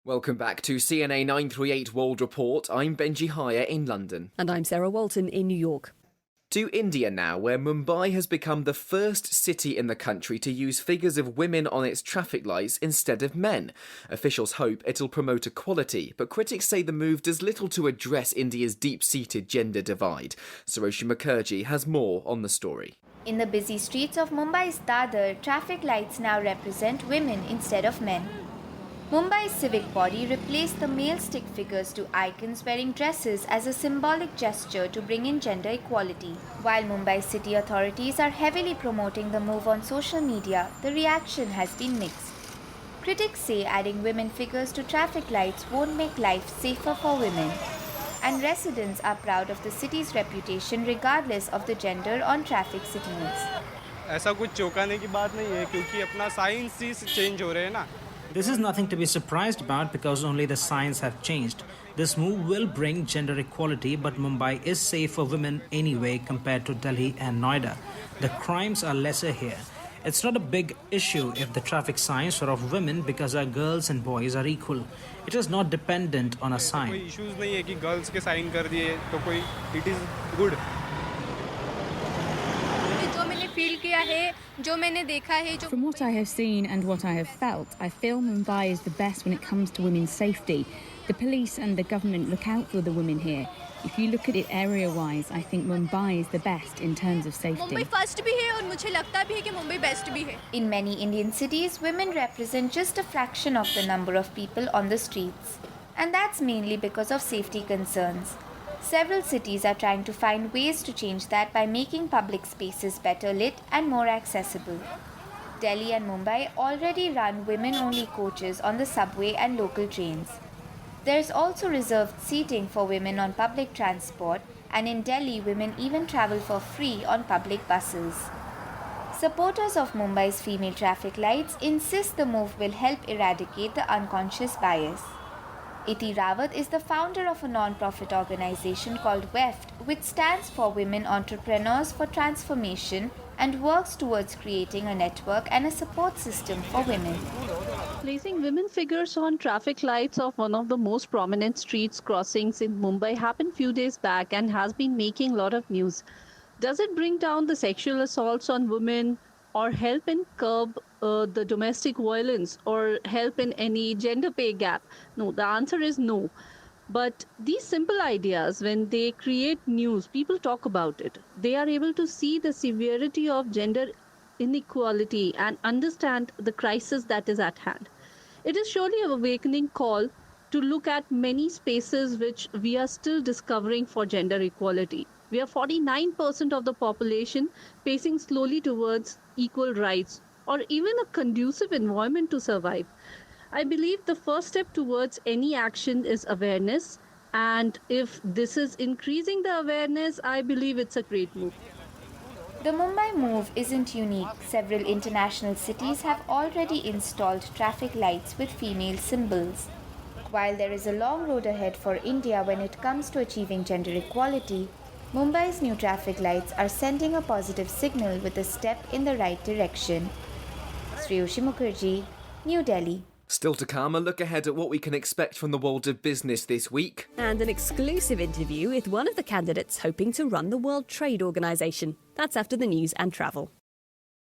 Welcome back to CNA 938 World Report. I'm Benji Hire in London. And I'm Sarah Walton in New York. To India now, where Mumbai has become the first city in the country to use figures of women on its traffic lights instead of men. Officials hope it'll promote equality, but critics say the move does little to address India's deep-seated gender divide. Saroshi Mukherjee has more on the story. In the busy streets of Mumbai's Dadar, traffic lights now represent women instead of men. Mumbai's civic body replaced the male stick figures to icons wearing dresses as a symbolic gesture to bring in gender equality. While Mumbai's city authorities are heavily promoting the move on social media, the reaction has been mixed. Critics say adding women figures to traffic lights won't make life safer for women. And residents are proud of the city's reputation regardless of the gender on traffic signals. ऐसा कुछ चौंकाने की बात नहीं है क्योंकि अपना science ही change हो रहे हैं ना. This is nothing to be surprised about because only the signs have changed. This move will bring gender equality, but Mumbai is safe for women anyway compared to Delhi and Noida. The crimes are lesser here. It's not a big issue if the traffic signs are of women because our girls and boys are equal. It is not dependent on a sign. कोई issues नहीं है कि girls के sign कर दिए तो कोई it is good. From what I have seen and what I have felt, I feel Mumbai is the best when it comes to women's safety. The police and the government look out for the women here. If you look at it area-wise, I think Mumbai is the best in terms of safety. Mumbai first bhi hai aur mujhe lagta bhi hai ki Mumbai best bhi hai. In many Indian cities, women represent just a fraction of the number of people on the streets. And that's mainly because of safety concerns. Several cities are trying to find ways to change that by making public spaces better lit and more accessible. Delhi and Mumbai already run women-only coaches on the subway and local trains. There is also reserved seating for women on public transport, and in Delhi, women even travel for free on public buses. Supporters of Mumbai's female traffic lights insist the move will help eradicate the unconscious bias. Iti Rawat is the founder of a non-profit organization called WEFT, which stands for Women Entrepreneurs for Transformation and works towards creating a network and a support system for women. Placing women figures on traffic lights of one of the most prominent streets crossings in Mumbai happened few days back and has been making a lot of news. Does it bring down the sexual assaults on women or help in curb the domestic violence or help in any gender pay gap? No, the answer is no. But these simple ideas, when they create news, people talk about it. They are able to see the severity of gender inequality and understand the crisis that is at hand. It is surely an awakening call to look at many spaces which we are still discovering for gender equality. We are 49% of the population pacing slowly towards equal rights or even a conducive environment to survive. I believe the first step towards any action is awareness, and if this is increasing the awareness, I believe it's a great move. The Mumbai move isn't unique. Several international cities have already installed traffic lights with female symbols. While there is a long road ahead for India when it comes to achieving gender equality, Mumbai's new traffic lights are sending a positive signal with a step in the right direction. Saroshi Mukherjee, New Delhi. Still to come, a look ahead at what we can expect from the world of business this week. And an exclusive interview with one of the candidates hoping to run the World Trade Organization. That's after the news and travel.